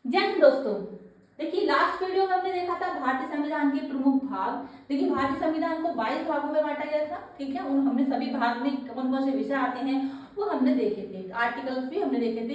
जय हिंद दोस्तों। देखिए लास्ट वीडियो में हमने देखा था भारतीय संविधान के प्रमुख भाग। देखिए भारतीय संविधान को 22 भागों में बांटा गया था। ठीक है, उन हमने सभी भाग में कौन कौन से विषय आते हैं वो हमने देखे थे। आर्टिकल्स भी हमने देखे थे,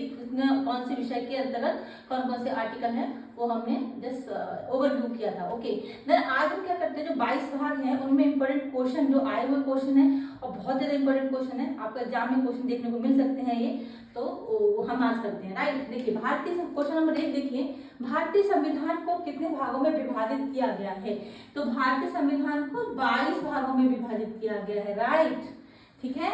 कौन से विषय के अंतर्गत कौन कौन से आर्टिकल हैं वो हमने जस्ट ओवरव्यू किया था। ओके, देन आज हम क्या करते हैं, जो 22 भाग हैं उनमें इंपॉर्टेंट क्वेश्चन जो आए हुए क्वेश्चन है और बहुत ज्यादा इंपॉर्टेंट क्वेश्चन है, आपका एग्जाम में क्वेश्चन देखने को मिल सकते हैं ये, तो हम आज करते हैं। राइट, देखिए भारतीय क्वेश्चन नंबर 1 देखिए, भारतीय संविधान को कितने भागों में विभाजित किया गया है? तो भारतीय संविधान को 22 भागों में विभाजित किया गया है। राइट, ठीक है।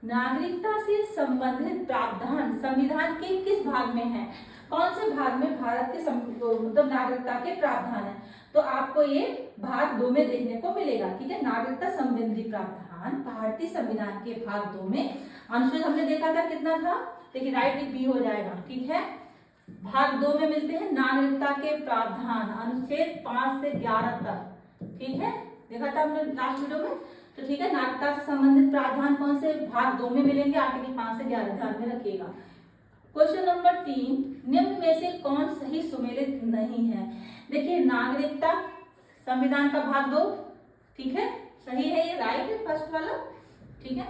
नागरिकता से संबंधित प्रावधान संविधान के किस भाग में है? कौन से भाग में भारत के मतलब नागरिकता के प्रावधान है? तो आपको ये भाग 2 में देखने को मिलेगा। ठीक है, नागरिकता संबंधी प्रावधान भारतीय संविधान के भाग 2 में। अनुच्छेद हमने देखा था कितना था, देखिए राइट बी हो जाएगा। ठीक है, भाग 2 में मिलते हैं नागरिकता के प्रावधान, अनुच्छेद 5 से 11 तक। ठीक है, देखा था हमने लास्ट वीडियो में। तो ठीक है, नागरिकता से संबंधित प्रावधान कौन से भाग 2 में मिलेंगे? आर्टिकल 5 से 11 ध्यान में रखिएगा। क्वेश्चन नंबर 3, निम्न में से कौन सही सुमेलित नहीं है? देखिए नागरिकता संविधान का भाग 2, ठीक है, सही है, ये राइट है फर्स्ट वाला। ठीक है,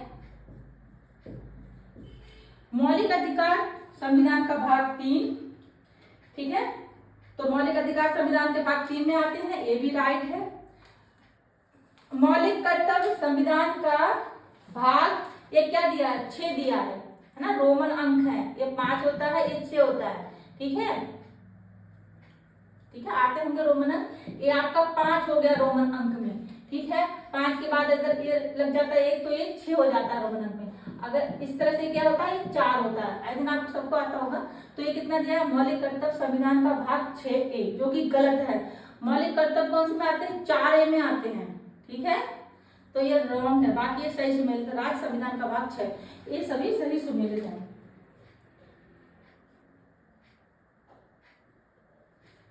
मौलिक अधिकार संविधान का भाग 3, ठीक है, तो मौलिक अधिकार संविधान के भाग 3 में आते हैं, ये भी राइट है। मौलिक कर्तव्य संविधान का भाग ये क्या दिया है? 6 दिया है ना, रोमन अंक है, ये 5 होता है, ये 6 होता है। ठीक है, ठीक है, आते होंगे रोमन अंक, ये आपका 5 हो गया रोमन अंक में। ठीक है, 5 के बाद अगर ये लग जाता है 1 तो ये 6 हो जाता है रोमन अंक में। अगर इस तरह से क्या होता है, ये 4 होता है। आई थिंक आपको सबको आता होगा। तो ये कितना दिया है? मौलिक कर्तव्य संविधान का भाग 6A, जो कि गलत है। मौलिक कर्तव्य कौन से में आते हैं? 4A में आते हैं। ठीक है, तो ये रॉन्ग है, बाकी ये सही सुमेलित है। राज्य संविधान का भाग 6, ये सभी सही सुमेलित है।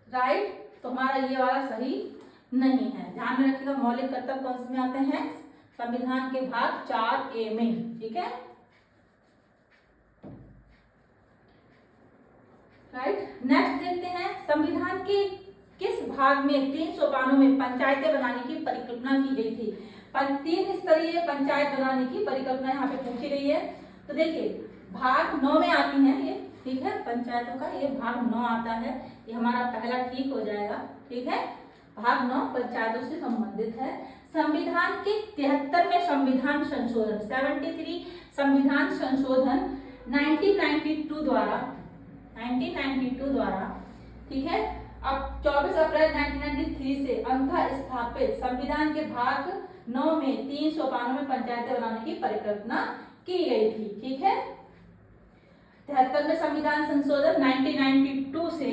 राइट, तो हमारा ये वाला सही नहीं है, ध्यान में रखिएगा। मौलिक कर्तव्य कौन से में आते हैं? संविधान के भाग 4A में। ठीक है, राइट, नेक्स्ट देखते हैं, संविधान के किस भाग में 3 सोपानों में पंचायतें बनाने की परिकल्पना की गई थी? 3 स्तरीय पंचायत बनाने की परिकल्पना यहाँ पे पूछी गई है। तो देखिए भाग 9 में आती हैं ये। ठीक है, पंचायतों का ये भाग 9 आता है, ये हमारा पहला ठीक हो जाएगा। ठीक है, भाग 9 पंचायतों से संबंधित है। संविधान के 73वें संविधान संशोधन 73 संविधान संशोधन 1992 द्वारा, ठीक है, अब 24 अप्रैल 1993 से अंततः स्थापित संविधान के भाग 9 में 3 सोपानों में पंचायतें बनाने की परिकल्पना की गई थी। ठीक है, 73वें संविधान संशोधन 1992 से,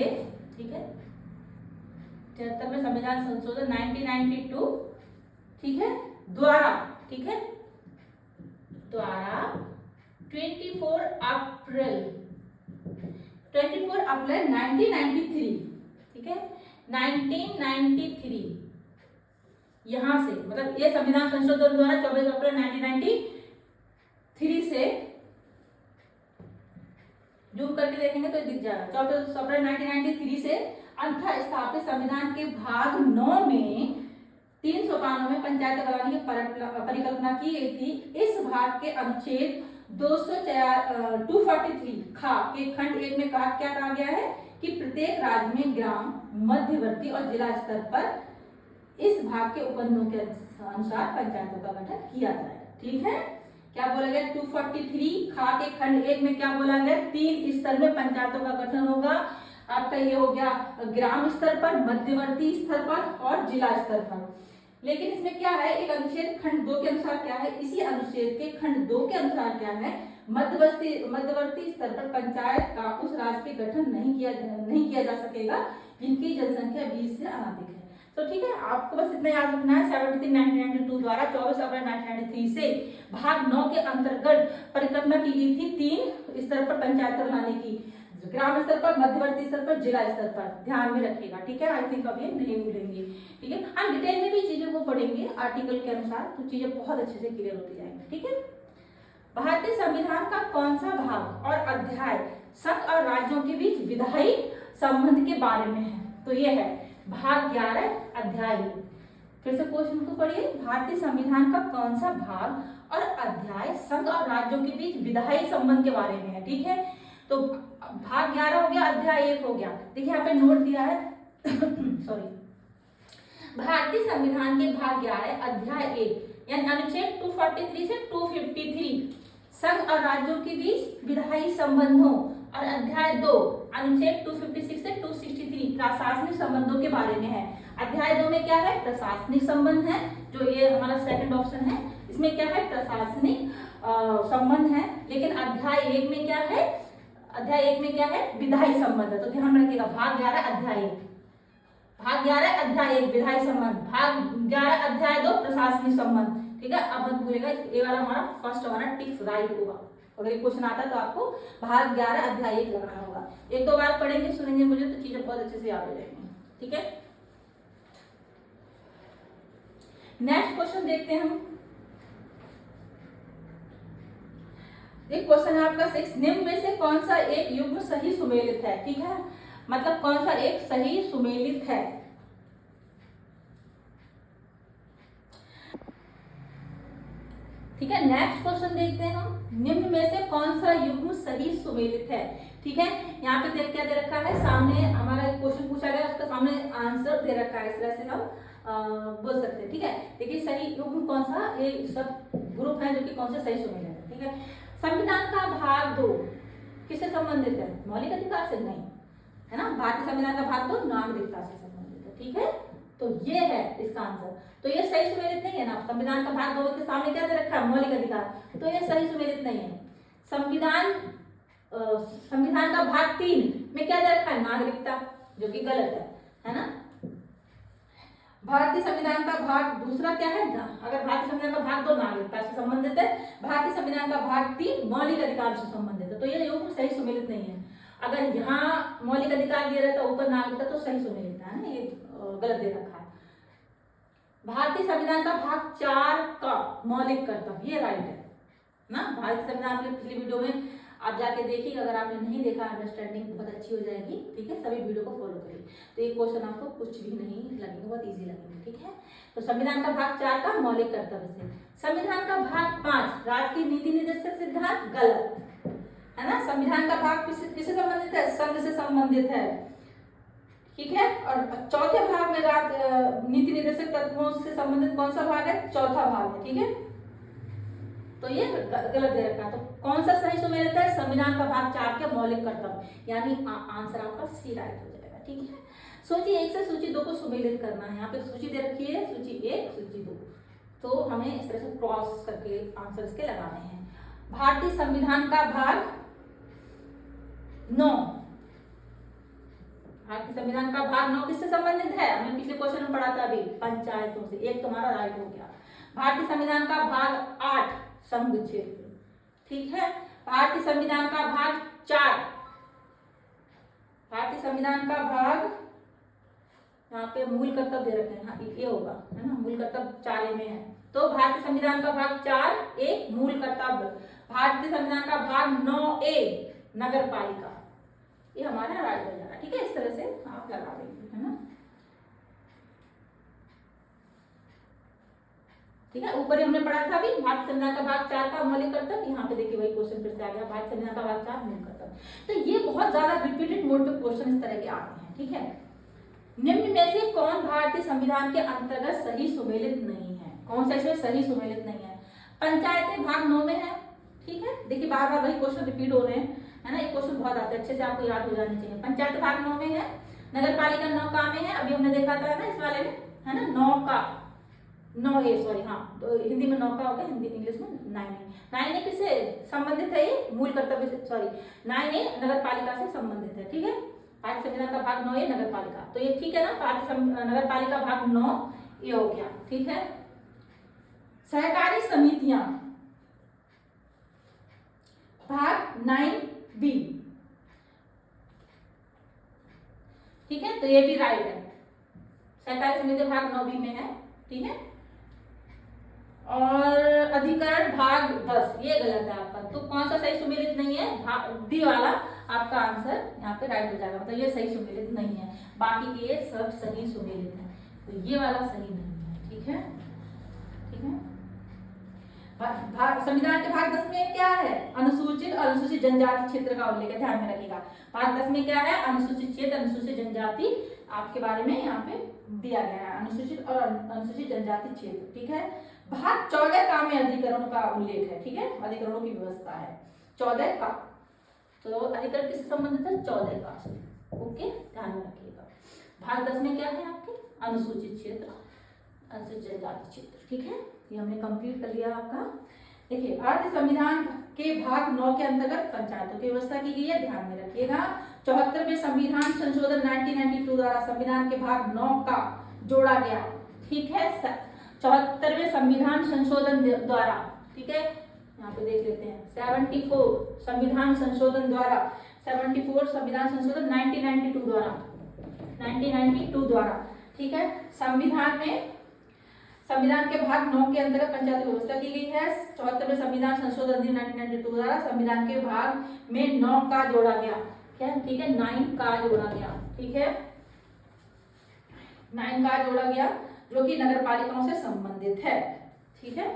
ठीक है, 73वें संविधान संशोधन 1992, ठीक है, द्वारा, ठीक है, द्वारा 24 अप्रैल 1993, ठीक है, 1993 यहां से, मतलब ये संविधान संशोधन द्वारा 24 अप्रैल 1993 से, जूम करके देखेंगे तो दिख जाएगा, 24 अप्रैल 1993 से अंततः स्थापित संविधान के भाग 9 में 3 सोपानों में पंचायत बनाने की परिकल्पना की गई थी। इस भाग के अनुच्छेद 243 खा के खंड 1 में क्या कहा गया है कि प्रत्येक राज्य में ग्राम, मध्यवर्ती और जिला स्तर पर इस भाग के उपबंधों के अनुसार पंचायतों का गठन किया जाएगा। ठीक है, क्या बोला गया? 243 खा के खंड 1 में क्या बोला गया? 3 स्तर में पंचायतों का गठन होगा। आपका ये हो गया ग्राम स्तर पर, मध्यवर्ती स्तर पर और जिला स्तर पर। लेकिन इसमें क्या है, एक अनुच्छेद खंड 2 के अनुसार क्या है, इसी अनुच्छेद के खंड 2 के अनुसार क्या है, मध्यवर्ती स्तर पर पंचायत का उस राज्य के गठन नहीं किया जा सकेगा जिनकी जनसंख्या 20 से अधिक है। तो ठीक है, आपको बस इतना याद रखना है। 73 1992 द्वारा 24 अप्रैल 1993 से भाग 9 के अंतर्गत परिकल्पना की गई थी 3 स्तर पर पंचायत बनाने की, ग्राम स्तर पर, मध्यवर्ती स्तर पर, जिला स्तर पर। ध्यान में रखिएगा। ठीक है, आई थिंक अभी नहीं भूलेंगे। ठीक है, हम डिटेल में भी चीजों को पढ़ेंगे आर्टिकल के अनुसार, तो चीजें बहुत अच्छे से क्लियर होती जाएंगी। ठीक है, भारतीय संविधान का कौन सा भाग और अध्याय संघ और राज्यों के बीच विधायी संबंध के बारे में है। तो ये है भाग 11 अध्याय 1। फिर से क्वेश्चन को पढ़िए, भारतीय संविधान का कौन सा भाग और अध्याय संघ और राज्यों के बीच विधायी संबंध के बारे में है। ठीक है, तो भाग 11 हो गया, अध्याय 1 हो गया। देखिए यहाँ पे नोट दिया है सॉरी, भारतीय संविधान के भाग 11 अध्याय 1 यानी अनुच्छेद 243 से 253 संघ और राज्यों के बीच विधायी संबंधों, और अध्याय 2 अनुच्छेद 256 से 263 प्रशासनिक संबंधों के बारे में है। अध्याय 2 में क्या है, प्रशासनिक संबंध है, जो ये हमारा सेकंड ऑप्शन है, इसमें क्या है, प्रशासनिक संबंध है। लेकिन अध्याय 1 में क्या है, अध्याय 1 में क्या है, विधायी संबंध है। तो ध्यान रखिएगा, भाग 11 अध्याय 1, भाग 11 अध्याय 1 विधायी संबंध, भाग 11 अध्याय 2 प्रशासनिक संबंध। ठीक है, अब मत भूलिएगा, ये वाला हमारा फर्स्ट हमारा टिक्स राइट होगा। अगर ये क्वेश्चन आता है तो आपको भाग 11 अध्याय 1 लगाना होगा। एक दो बार पढ़ेंगे सुनेंगे मुझे तो चीजें बहुत अच्छे से याद हो जाएंगी। ठीक है, नेक्स्ट क्वेश्चन देखते हैं हम। एक क्वेश्चन है आपका 6, निम्न में से कौन सा एक युग्म सही सुमेलित है। ठीक है, मतलब कौन सा एक सही सुमेलित है। ठीक है, नेक्स्ट क्वेश्चन देखते हैं हम, निम्न में से कौन सा युग्म सही सुमेलित है। ठीक है, यहाँ पे देख क्या दे रखा है, सामने हमारा एक क्वेश्चन पूछा गया, उसका सामने आंसर दे रखा है, इस तरह से हम बोल सकते हैं। ठीक है, देखिए सही युग्म कौन सा, ये सब ग्रुप है जो कि कौन सा सही सुमेलित है। ठीक है, संविधान का भाग 2 किससे संबंधित है, मौलिक अधिकार से नहीं, है ना। भारतीय संविधान का भाग 2 नागरिकता से संबंधित है। ठीक है, तो ये है इसका आंसर। तो ये सही सुमेलित नहीं है ना, संविधान का भाग 2 के सामने क्या दे रखा है, मौलिक अधिकार, तो ये सही सुमेलित नहीं है। संविधान का भाग 3 में क्या दे रखा है, नागरिकता, जो कि गलत है ना। भारतीय संविधान का भाग दूसरा क्या है, अगर भारतीय संविधान का भाग 2 नागरिकता से संबंधित है, भारतीय संविधान का भाग 3 मौलिक अधिकार से संबंधित है, तो ये युग्म सही सुमेलित नहीं है। अगर यहाँ मौलिक अधिकार दिया रहता ऊपर नागरिकता तो सही सुमेलित है ना, ये गलत दे रखा है। भारतीय संविधान का भाग 4 का मौलिक कर्तव्य, ये राइट है ना। भारतीय संविधान के पिछली वीडियो में आप जाके देखिए, अगर आपने नहीं देखा, अंडरस्टैंडिंग बहुत अच्छी हो जाएगी। ठीक है, सभी वीडियो को फॉलो करिए, तो ये क्वेश्चन आपको कुछ भी नहीं लगेगा, बहुत इजी लगेगा। ठीक है, तो संविधान का भाग 4 का मौलिक कर्तव्य से। संविधान का भाग 5 राज्य की नीति निर्देशक सिद्धांत, गलत है ना। संविधान का भाग किससे संबंधित है, संघ से संबंधित है। ठीक है, और चौथे भाग में नीति निर्देशक तत्वों से संबंधित कौन सा भाग है, चौथा भाग है। ठीक है, तो ये गलत दे रखा है। तो कौन सा सही सुमेलित है, संविधान का भाग 4 के मौलिक कर्तव्य, यानी आंसर आपका सी राइट हो जाएगा। ठीक है, सूची 1 से सूची 2 को सुमेलित करना है। यहाँ पे सूची दे रखी है, सूची 1 सूची 2, तो हमें इस तरह से क्रॉस करके आंसर इसके लगाने हैं। भारतीय संविधान का भाग 9, भारतीय संविधान का भाग 9 किससे संबंधित है, हमने पिछले क्वेश्चन में पढ़ा था अभी, पंचायतों से। एक तुम्हारा राइट हो गया। भारतीय संविधान का भाग 8 संघ क्षेत्र। ठीक है, भारतीय संविधान का भाग 4, भारतीय संविधान का भाग, यहाँ पे मूल कर्तव्य दे रखे हैं, हाँ ये होगा, है ना, मूल कर्तव्य 4 में है। तो भारतीय संविधान का भाग 4 एक मूल कर्तव्य। भारतीय संविधान का भाग 9A नगर पालिका, ये हमारा राइट हो जाएगा। ठीक है, इस तरह से आप लगा देंगे, है ना। ठीक है, ऊपर ही हमने पढ़ा था अभी, भारतीय संविधान का भाग 4 का मौलिक कर्तव्य। यहाँ पे देखिए वही क्वेश्चन फिर से आ गया, भारतीय संविधान का भाग 4 मूल कर्तव्य। तो ये बहुत ज्यादा रिपीटेड मोड पे क्वेश्चन इस तरह के आते हैं। ठीक है, निम्न में से कौन भारतीय संविधान के अंतर्गत सही सुमेलित नहीं है, कौन सा इसमें सही सुमेलित नहीं है। पंचायतें भाग 9 में है। ठीक है, देखिए बार बार वही क्वेश्चन रिपीट हो रहे हैं, है ना, ये क्वेश्चन बहुत आते हैं, अच्छे से आपको याद हो जाने चाहिए। पंचायत भाग 9 में है, नगर पालिका 9 का में है, अभी हमने देखा था ना इस वाले में, है ना, 9 का 9A सॉरी, हाँ, तो हिंदी में 9 का हो गया, हिंदी इंग्लिश में 9A किससे संबंधित है, ये मूल कर्तव्य से, सॉरी 9A नगर पालिका से संबंधित है। ठीक है, भारतीय संविधान का भाग 9A नगर पालिका, तो ये ठीक है ना, भारतीय नगर पालिका भाग 9A हो गया। ठीक है, सहकारी समितियां भाग 9B। ठीक है, तो ये भी राइट है, सहकारी समिति भाग 9B में है। ठीक है, और अधिकरण भाग 10 ये गलत है आपका। तो कौन सा सही सुमेलित नहीं है, डी वाला आपका आंसर यहाँ पे राइट हो जाएगा, मतलब ये सही सुमेलित नहीं है, बाकी के ये सब सही सुमेलित है, तो ये वाला सही नहीं है। ठीक है, ठीक है। संविधान के भाग 10 में क्या है? अनुसूचित और अनुसूचित जनजाति क्षेत्र का उल्लेख है, ध्यान में रखिएगा। भाग 10 में क्या है? अनुसूचित क्षेत्र, अनुसूचित जनजाति आपके बारे में यहाँ पे दिया गया है, अनुसूचित और अनुसूचित जनजाति क्षेत्र। ठीक है। भाग 14 का में अधिकरणों का उल्लेख है। ठीक है, अधिकरणों की व्यवस्था है 14 का, तो अधिकरण किससे संबंधित है? 14 का से। ओके, ध्यान में रखिएगा। भाग 10 में क्या है आपके? अनुसूचित क्षेत्र, अनुसूचित जनजाति क्षेत्र। ठीक है, ये हमने कंप्लीट कर लिया आपका। देखिए, भारतीय संविधान के भाग 9 के अंतर्गत पंचायतों की व्यवस्था की गई है, ध्यान में रखिएगा। 74वें संविधान संशोधन 1992 द्वारा संविधान के भाग 9 का जोड़ा गया। ठीक है, 74वें संविधान संशोधन द्वारा, ठीक है, यहाँ पे देख लेते हैं 74 संविधान संशोधन द्वारा, 74 संविधान संशोधन 1992 द्वारा, ठीक है। संविधान के भाग 9 के अंतर्गत पंचायत व्यवस्था की गई है। 74वें संविधान संशोधन 1992 द्वारा संविधान के भाग में 9 का जोड़ा गया। क्या? ठीक है, 9 का जोड़ा गया। ठीक है, 9 का जोड़ा गया, जो कि नगर पालिकाओं से संबंधित है। ठीक है,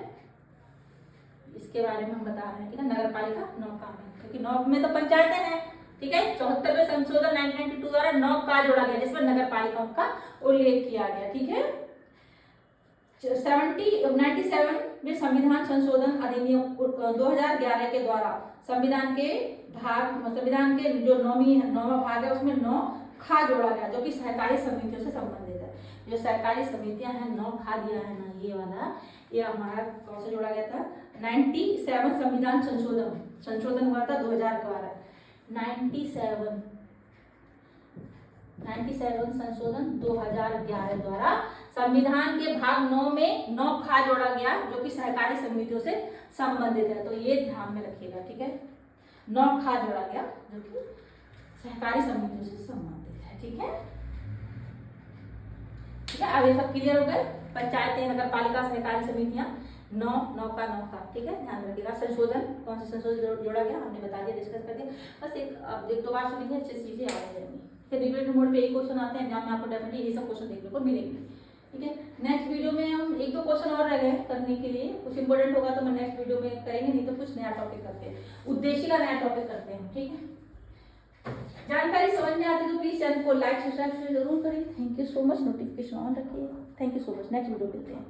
इसके बारे में हम बता रहे हैं कि नगर पालिका 9 का में, क्योंकि 9 में तो पंचायतें हैं। ठीक है, 74वें संशोधन 1992 द्वारा 9 का जोड़ा गया, जिसमें नगर पालिकाओं का उल्लेख किया गया। ठीक है, 97वें संविधान संशोधन अधिनियम 2011 के द्वारा संविधान के जो 9वां भाग है उसमें 9 खा जोड़ा गया, जो कि सहकारी समितियों से संबंधित है। जो सहकारी समितियां हैं, 9 खा दिया है ना, ये वाला, ये हमारा कौन सा जोड़ा गया था? 97 संविधान संशोधन हुआ था 2012। 97 संशोधन 2011 द्वारा संविधान के भाग 9 में 9 खा जोड़ा गया, जो कि सहकारी समितियों से संबंधित है, तो ये ध्यान में रखिएगा। ठीक है, 9 खा जोड़ा गया, जो कि सहकारी समितियों से संबंधित है। ठीक है, ठीक है, अब ये सब क्लियर हो गए। पंचायतें, नगर पालिका, सहकारी समितियां, 9 का। ठीक है, ध्यान रखिएगा। संशोधन, कौन से संशोधन जोड़ा गया हमने बता दिया, डिस्कस कर दिया। बस एक दो बार सुनिए, अच्छी चीजें आ जाएंगी। फिर रिपीट मोड पे एक क्वेश्चन आते हैं एग्जाम में, आपको डेफिनेटली ये सब क्वेश्चन देखने को मिलेंगे। ठीक है, नेक्स्ट वीडियो में हम 1-2 क्वेश्चन और रह गए करने के लिए, कुछ इंपॉर्टेंट होगा तो मैं नेक्स्ट वीडियो में करेंगे, नहीं तो कुछ नया टॉपिक करते हैं, उद्देश्य का नया टॉपिक करते हैं। ठीक है, जानकारी समझ में आती तो प्लीज चैनल को लाइक सब्सक्राइब जरूर करें। Thank you so much, notification on रखिए। Thank you so much, next video मिलते हैं।